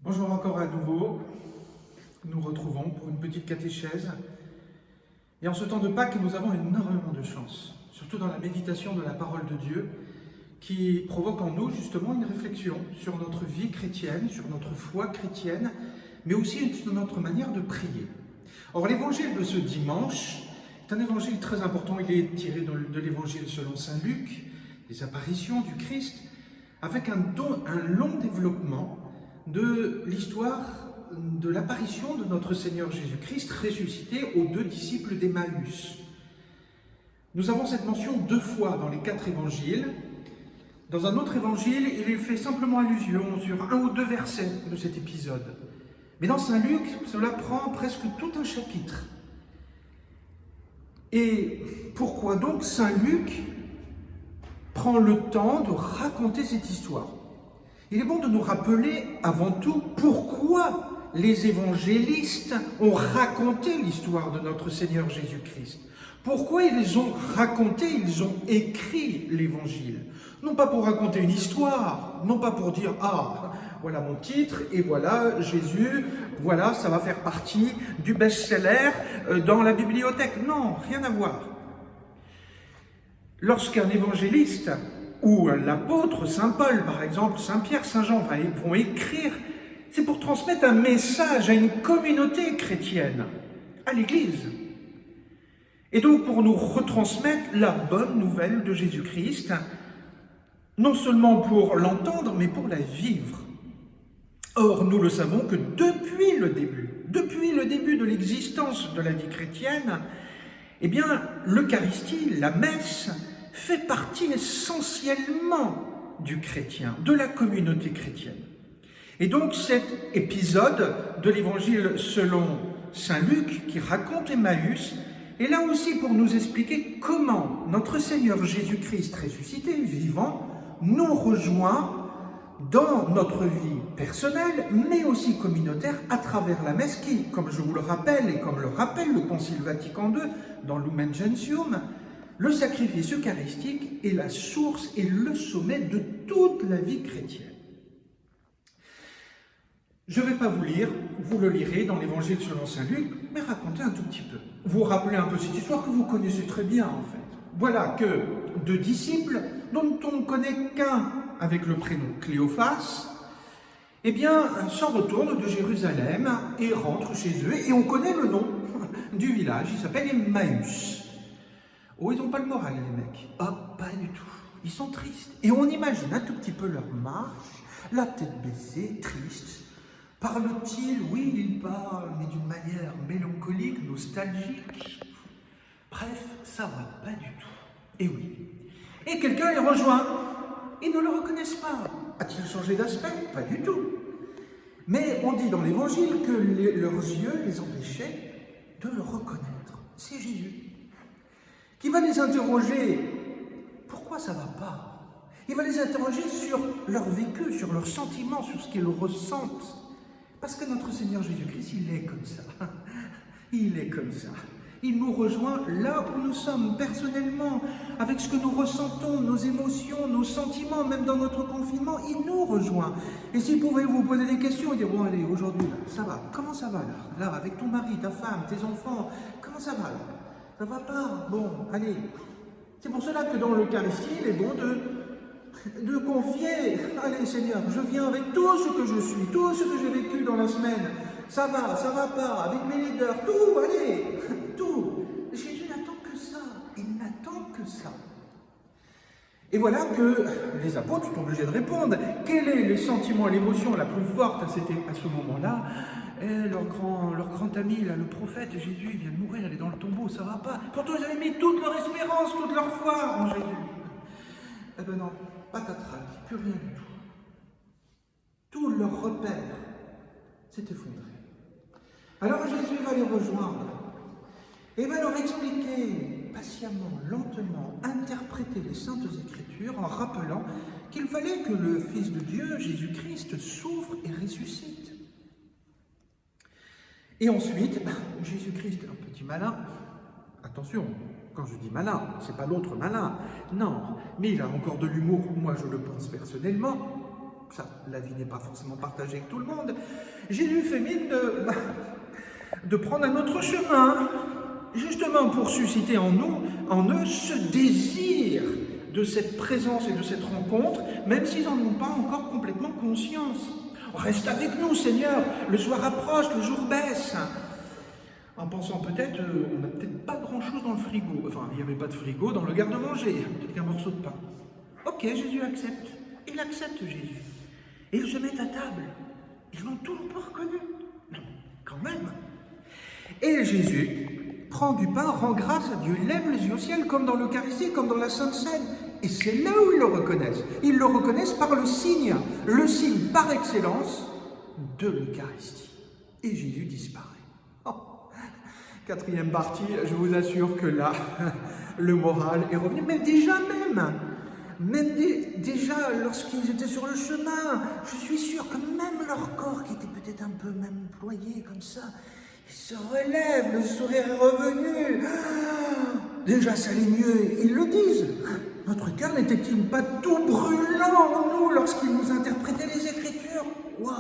Bonjour encore à nouveau, nous nous retrouvons pour une petite catéchèse. Et en ce temps de Pâques, nous avons énormément de chance, surtout dans la méditation de la parole de Dieu, qui provoque en nous justement une réflexion sur notre vie chrétienne, sur notre foi chrétienne, mais aussi sur notre manière de prier. Or, l'évangile de ce dimanche est un évangile très important. Il est tiré de l'évangile selon saint Luc, des apparitions du Christ, avec un long développement de l'histoire de l'apparition de notre Seigneur Jésus-Christ ressuscité aux deux disciples d'Emmaüs. Nous avons cette mention 2 fois dans les 4 évangiles. Dans un autre évangile, il est fait simplement allusion sur 1 ou 2 versets de cet épisode. Mais dans saint Luc, cela prend presque tout un chapitre. Et pourquoi donc saint Luc prend le temps de raconter cette histoire ? Il est bon de nous rappeler avant tout pourquoi les évangélistes ont raconté l'histoire de notre Seigneur Jésus-Christ. Pourquoi ils ont raconté, ils ont écrit l'évangile. Non pas pour raconter une histoire, non pas pour dire « Ah, voilà mon titre et voilà Jésus, voilà, ça va faire partie du best-seller dans la bibliothèque. » Non, rien à voir. Lorsqu'un évangéliste ou l'apôtre, saint Paul par exemple, saint Pierre, saint Jean vont écrire, c'est pour transmettre un message à une communauté chrétienne, à l'Église. Et donc pour nous retransmettre la bonne nouvelle de Jésus-Christ, non seulement pour l'entendre, mais pour la vivre. Or, nous le savons que depuis le début de l'existence de la vie chrétienne, eh bien, l'Eucharistie, la messe, fait partie essentiellement du chrétien, de la communauté chrétienne. Et donc cet épisode de l'évangile selon saint Luc, qui raconte Emmaüs, est là aussi pour nous expliquer comment notre Seigneur Jésus-Christ ressuscité, vivant, nous rejoint dans notre vie personnelle, mais aussi communautaire, à travers la messe qui, comme je vous le rappelle, et comme le rappelle le Concile Vatican II dans Lumen Gentium, le sacrifice eucharistique est la source et le sommet de toute la vie chrétienne. Je ne vais pas vous lire, vous le lirez dans l'évangile selon saint Luc, mais racontez un tout petit peu. Vous rappelez un peu cette histoire que vous connaissez très bien en fait. Voilà que 2 disciples, dont on ne connaît qu'un avec le prénom Cléophas, eh bien, s'en retournent de Jérusalem et rentrent chez eux, et on connaît le nom du village, il s'appelle Emmaüs. Oh, ils n'ont pas le moral, les mecs. Ah, pas du tout. Ils sont tristes. Et on imagine un tout petit peu leur marche, la tête baissée, triste. Parle-t-il? Oui, il parle, mais d'une manière mélancolique, nostalgique. Bref, ça va pas du tout. Et oui. Et quelqu'un les rejoint. Ils ne le reconnaissent pas. A-t-il changé d'aspect? Pas du tout. Mais on dit dans l'évangile que leurs yeux les empêchaient de le reconnaître. C'est Jésus qui va les interroger. Pourquoi ça ne va pas? Il va les interroger sur leur vécu, sur leurs sentiments, sur ce qu'ils ressentent. Parce que notre Seigneur Jésus-Christ, il est comme ça. Il est comme ça. Il nous rejoint là où nous sommes, personnellement, avec ce que nous ressentons, nos émotions, nos sentiments, même dans notre confinement, il nous rejoint. Et s'il pouvait vous poser des questions et dire, bon allez, aujourd'hui, ça va, comment ça va là? Là, avec ton mari, ta femme, tes enfants, comment ça va là? Ça va pas? Bon, allez. C'est pour cela que dans l'Eucharistie, il est bon de confier. Allez Seigneur, je viens avec tout ce que je suis, tout ce que j'ai vécu dans la semaine. Ça va pas, avec mes leaders, tout, allez, tout. Jésus n'attend que ça, il n'attend que ça. Et voilà que les apôtres sont obligés de répondre. Quel est le sentiment, l'émotion la plus forte à ce moment-là? Leur grand ami, là, le prophète Jésus, il vient de mourir, il est dans le tombeau, ça va pas. Pourtant, ils avaient mis toute leur espérance, toute leur foi en Jésus. Eh ben non, patatras, plus rien du tout. Tout leur repère s'est effondré. Alors Jésus va les rejoindre et va leur expliquer patiemment, lentement, interpréter les Saintes Écritures en rappelant qu'il fallait que le Fils de Dieu, Jésus-Christ, souffre et ressuscite. Et ensuite, Jésus-Christ, un petit malin, attention, quand je dis malin, c'est pas l'autre malin, non, mais il a encore de l'humour, moi je le pense personnellement, ça, la vie n'est pas forcément partagée avec tout le monde, Jésus fait mine de prendre un autre chemin, justement pour susciter en eux, ce désir de cette présence et de cette rencontre, même s'ils n'en ont pas encore complètement conscience. Reste avec nous, Seigneur, le soir approche, le jour baisse. En pensant peut-être, on n'a peut-être pas grand-chose dans le frigo. Enfin, il n'y avait pas de frigo dans le garde-manger, peut-être qu'un morceau de pain. Ok, Jésus accepte. Il accepte Jésus. Et ils se mettent à table. Ils l'ont toujours pas reconnu. Non, quand même. Et Jésus prend du pain, rend grâce à Dieu, lève les yeux au ciel, comme dans l'Eucharistie, comme dans la Sainte Seine. Et c'est là où ils le reconnaissent. Ils le reconnaissent par le signe par excellence de l'Eucharistie. Et Jésus disparaît. Oh. Quatrième partie, je vous assure que là, le moral est revenu. Mais déjà déjà lorsqu'ils étaient sur le chemin, je suis sûr que même leur corps, qui était peut-être un peu même ployé comme ça, ils se relèvent, le sourire est revenu. Déjà, ça allait mieux, ils le disent. Notre cœur n'était-il pas tout brûlant, nous, lorsqu'ils nous interprétaient les Écritures? Waouh!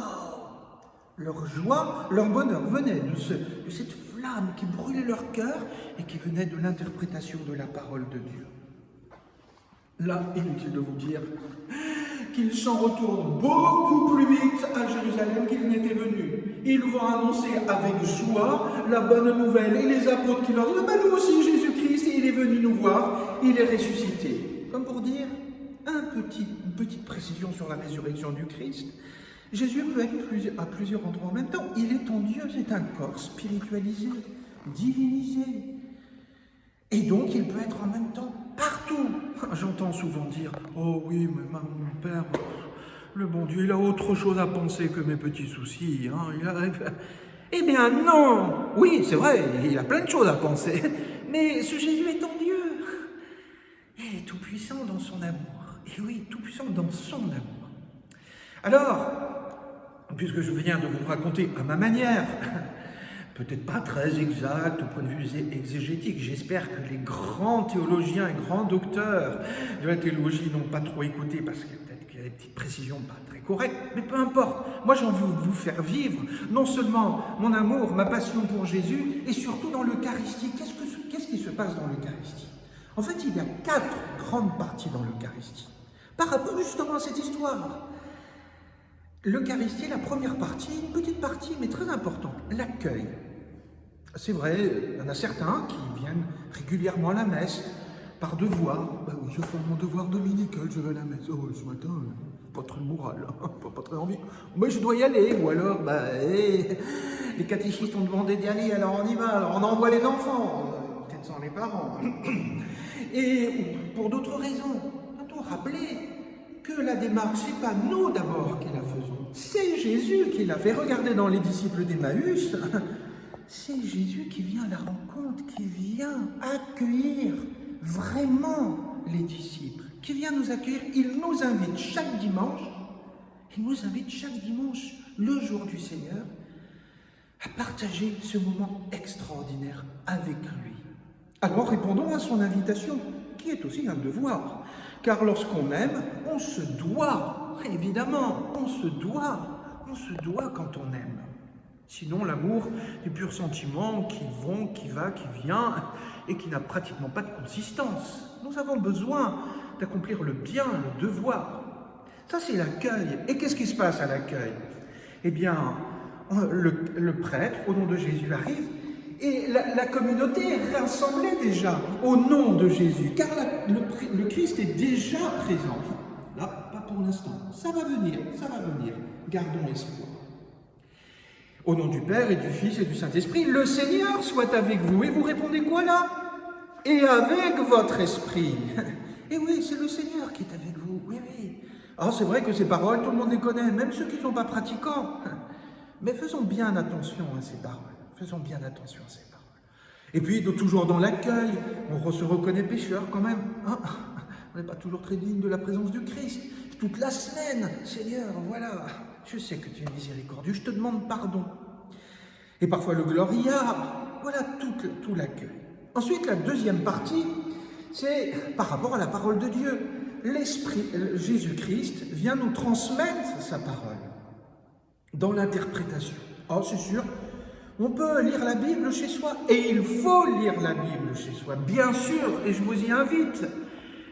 Leur joie, leur bonheur venait de cette flamme qui brûlait leur cœur et qui venait de l'interprétation de la parole de Dieu. Là, inutile de vous dire qu'ils s'en retournent beaucoup plus vite à Jérusalem qu'ils n'étaient venus. Ils vont annoncer avec joie la bonne nouvelle et les apôtres qui leur disent « Nous aussi, Jésus-Christ, il est venu nous voir, il est ressuscité. » Comme pour dire une petite précision sur la résurrection du Christ. Jésus peut être à plusieurs endroits en même temps. Il est en Dieu, c'est un corps spiritualisé, divinisé. Et donc, il peut être en même temps partout. J'entends souvent dire « Oh oui, mais mon Père, le bon Dieu, il a autre chose à penser que mes petits soucis. Hein, Eh bien non! Oui, c'est vrai, il a plein de choses à penser. Mais ce Jésus est en Dieu. Il est tout-puissant dans son amour. Et oui, tout-puissant dans son amour. Alors, puisque je viens de vous raconter à ma manière, peut-être pas très exact au point de vue exégétique, j'espère que les grands théologiens et grands docteurs de la théologie n'ont pas trop écouté, parce que peut-être qu'il y a des petites précisions pas très correctes, mais peu importe. Moi, j'ai envie de vous faire vivre non seulement mon amour, ma passion pour Jésus, et surtout dans l'Eucharistie. Qu'est-ce qui se passe dans l'Eucharistie? En fait, il y a 4 grandes parties dans l'Eucharistie, par rapport justement à cette histoire. L'Eucharistie, la première partie, une petite partie, mais très importante, l'accueil. C'est vrai, il y en a certains qui viennent régulièrement à la messe, par devoir. Bah oui, je fais mon devoir dominical, je vais à la messe. Oh, ce matin, pas très moral, pas très envie. Mais je dois y aller, ou alors, les catéchistes ont demandé d'y aller, alors on y va, alors on envoie les enfants, peut-être sans les parents. Et pour d'autres raisons, doit-on rappeler que la démarche, c'est pas nous d'abord qui la faisons, c'est Jésus qui l'a fait. Regardez dans les disciples d'Emmaüs, c'est Jésus qui vient à la rencontre, qui vient accueillir vraiment les disciples, qui vient nous accueillir. Il nous invite chaque dimanche, le jour du Seigneur, à partager ce moment extraordinaire avec lui. Alors répondons à son invitation, qui est aussi un devoir. Car lorsqu'on aime, on se doit, évidemment, on se doit quand on aime. Sinon, l'amour est pur sentiment qui va, qui vient, et qui n'a pratiquement pas de consistance. Nous avons besoin d'accomplir le bien, le devoir. Ça, c'est l'accueil. Et qu'est-ce qui se passe à l'accueil? Eh bien, le prêtre, au nom de Jésus, arrive, et la communauté est rassemblée déjà au nom de Jésus, car le Christ est déjà présent. Là, pas pour l'instant. Ça va venir. Gardons espoir. Au nom du Père et du Fils et du Saint-Esprit, le Seigneur soit avec vous. Et vous répondez quoi là? Et avec votre esprit. Et oui, c'est le Seigneur qui est avec vous. Oui. Alors c'est vrai que ces paroles, tout le monde les connaît, même ceux qui ne sont pas pratiquants. Mais faisons bien attention à ces paroles. Et puis, toujours dans l'accueil, on se reconnaît pécheur quand même. Hein, on n'est pas toujours très digne de la présence du Christ. Toute la semaine, Seigneur, voilà, je sais que tu es miséricordieux, je te demande pardon. Et parfois le Gloria, voilà tout l'accueil. Ensuite, la deuxième partie, c'est par rapport à la parole de Dieu. Jésus-Christ vient nous transmettre sa parole dans l'interprétation. Oh, c'est sûr, on peut lire la Bible chez soi, et il faut lire la Bible chez soi, bien sûr, et je vous y invite.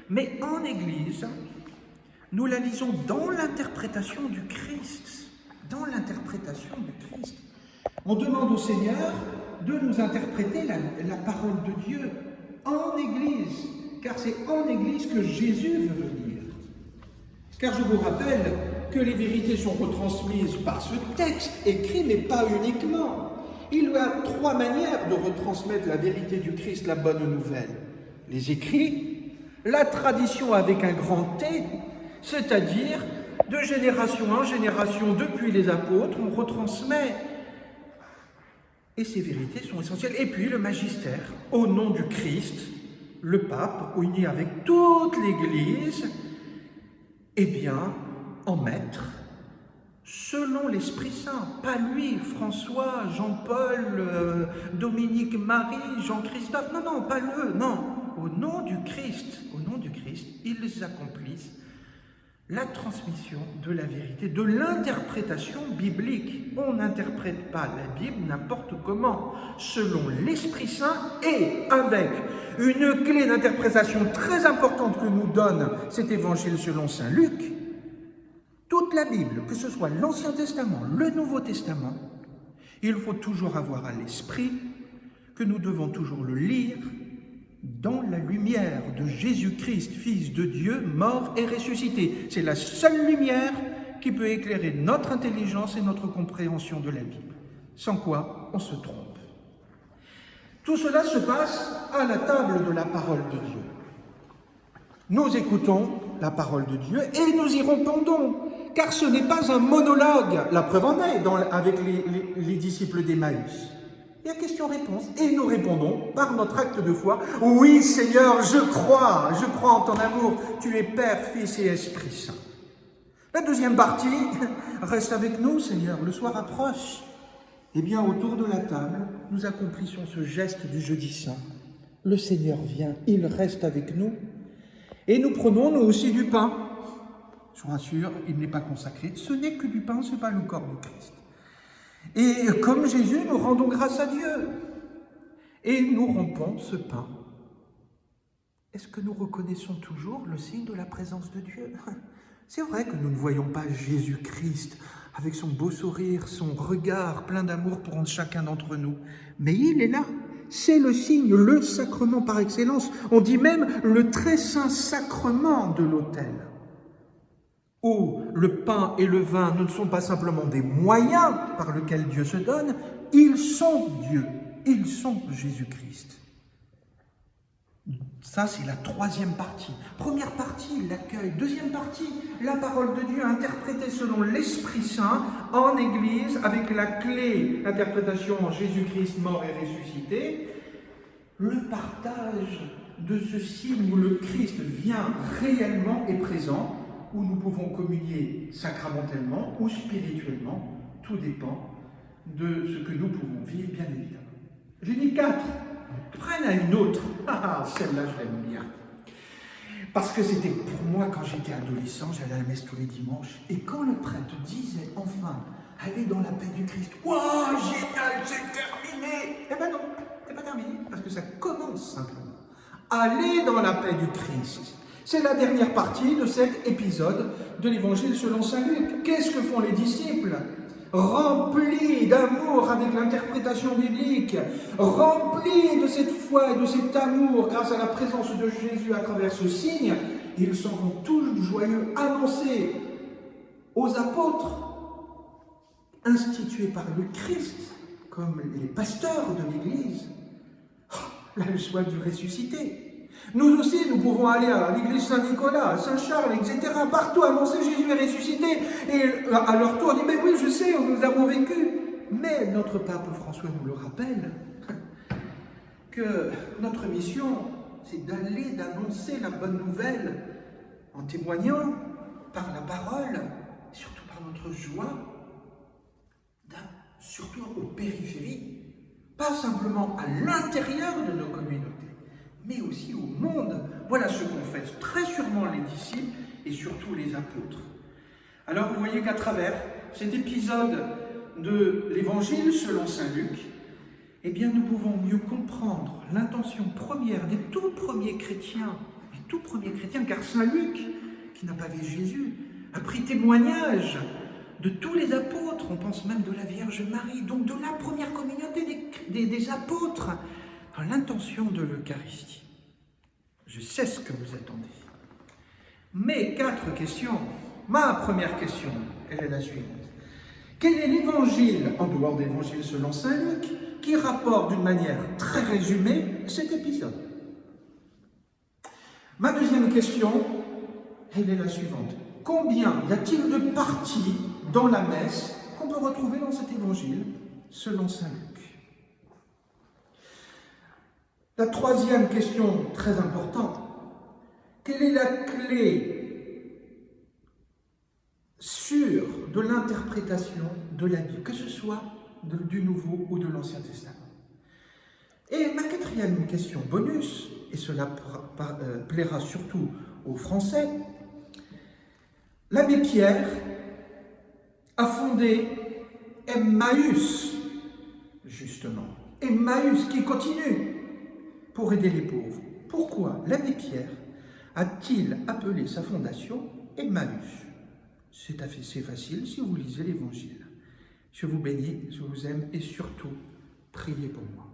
Mais en Église, nous la lisons dans l'interprétation du Christ. Dans l'interprétation du Christ. On demande au Seigneur de nous interpréter la parole de Dieu en Église, car c'est en Église que Jésus veut venir. Car je vous rappelle que les vérités sont retransmises par ce texte écrit, mais pas uniquement. Il y a 3 manières de retransmettre la vérité du Christ, la bonne nouvelle. Les écrits, la tradition avec un grand T, c'est-à-dire de génération en génération, depuis les apôtres, on retransmet. Et ces vérités sont essentielles. Et puis le magistère, au nom du Christ, le pape, uni avec toute l'Église, eh bien, en maître, selon l'Esprit Saint. Pas lui, François, Jean-Paul, Dominique, Marie, Jean-Christophe. Non, pas eux, non. Au nom du Christ, ils accomplissent la transmission de la vérité, de l'interprétation biblique. On n'interprète pas la Bible n'importe comment, selon l'Esprit Saint et avec une clé d'interprétation très importante que nous donne cet évangile selon saint Luc. Toute la Bible, que ce soit l'Ancien Testament, le Nouveau Testament, il faut toujours avoir à l'esprit que nous devons toujours le lire dans la lumière de Jésus-Christ, Fils de Dieu, mort et ressuscité. C'est la seule lumière qui peut éclairer notre intelligence et notre compréhension de la Bible. Sans quoi, on se trompe. Tout cela se passe à la table de la parole de Dieu. Nous écoutons la parole de Dieu et nous y répondons, car ce n'est pas un monologue. La preuve en est avec les disciples d'Emmaüs. Il y a question-réponse. Et nous répondons par notre acte de foi. Oui, Seigneur, je crois en ton amour. Tu es Père, Fils et Esprit Saint. La deuxième partie, reste avec nous, Seigneur, le soir approche. Eh bien, autour de la table, nous accomplissons ce geste du jeudi saint. Le Seigneur vient, il reste avec nous. Et nous prenons, nous aussi, du pain. Je vous rassure, il n'est pas consacré. Ce n'est que du pain, ce n'est pas le corps du Christ. Et comme Jésus, nous rendons grâce à Dieu. Et nous rompons ce pain. Est-ce que nous reconnaissons toujours le signe de la présence de Dieu? C'est vrai que nous ne voyons pas Jésus-Christ avec son beau sourire, son regard plein d'amour pour chacun d'entre nous. Mais il est là. C'est le signe, le sacrement par excellence. On dit même le très saint sacrement de l'autel. Où le pain et le vin ne sont pas simplement des moyens par lesquels Dieu se donne, ils sont Dieu, ils sont Jésus-Christ. Ça, c'est la troisième partie. Première partie, l'accueil. Deuxième partie, la parole de Dieu interprétée selon l'Esprit Saint en Église avec la clé d'interprétation Jésus-Christ mort et ressuscité. Le partage de ce signe où le Christ vient réellement et présent, où nous pouvons communier sacramentellement ou spirituellement. Tout dépend de ce que nous pouvons vivre, bien évidemment. J'ai dit 4. Prenne à une autre. Celle-là, je l'aime bien. Parce que c'était pour moi, quand j'étais adolescent, j'allais à la messe tous les dimanches. Et quand le prêtre disait enfin, allez dans la paix du Christ. Waouh, génial, c'est terminé. Eh ben non, c'est pas terminé, parce que ça commence simplement. Allez dans la paix du Christ. C'est la dernière partie de cet épisode de l'Évangile selon saint Luc. Qu'est-ce que font les disciples? Remplis d'amour avec l'interprétation biblique, remplis de cette foi et de cet amour grâce à la présence de Jésus à travers ce signe, ils s'en vont tous joyeux annoncer aux apôtres, institués par le Christ, comme les pasteurs de l'Église, la joie du ressuscité. Nous aussi, nous pouvons aller à l'église Saint-Nicolas, à Saint-Charles, etc., partout annoncer Jésus est ressuscité. Et à leur tour, on dit, mais oui, je sais, nous avons vécu. Mais notre pape François nous le rappelle, que notre mission, c'est d'aller, d'annoncer la bonne nouvelle, en témoignant par la parole, surtout par notre joie, surtout aux périphéries, pas simplement à l'intérieur de nos communautés, mais aussi au monde. Voilà ce qu'ont fait très sûrement les disciples et surtout les apôtres. Alors vous voyez qu'à travers cet épisode de l'Évangile selon saint Luc, eh bien nous pouvons mieux comprendre l'intention première des tout premiers chrétiens, car saint Luc, qui n'a pas vu Jésus, a pris témoignage de tous les apôtres, on pense même de la Vierge Marie, donc de la première communauté des apôtres, dans l'intention de l'Eucharistie. Je sais ce que vous attendez. Mais 4 questions. Ma première question, elle est la suivante. Quel est l'évangile, en dehors de l'évangile selon saint Luc, qui rapporte d'une manière très résumée cet épisode? Ma deuxième question, elle est la suivante. Combien y a-t-il de parties dans la messe qu'on peut retrouver dans cet évangile selon saint Luc? La troisième question, très importante, quelle est la clé sûre de l'interprétation de la Bible, que ce soit du Nouveau ou de l'Ancien Testament? Et ma quatrième question bonus, et cela plaira surtout aux Français, l'abbé Pierre a fondé Emmaüs, justement. Emmaüs qui continue pour aider les pauvres. Pourquoi l'abbé Pierre a-t-il appelé sa fondation Emmaüs? C'est assez facile si vous lisez l'Évangile. Je vous bénis, je vous aime et surtout, priez pour moi.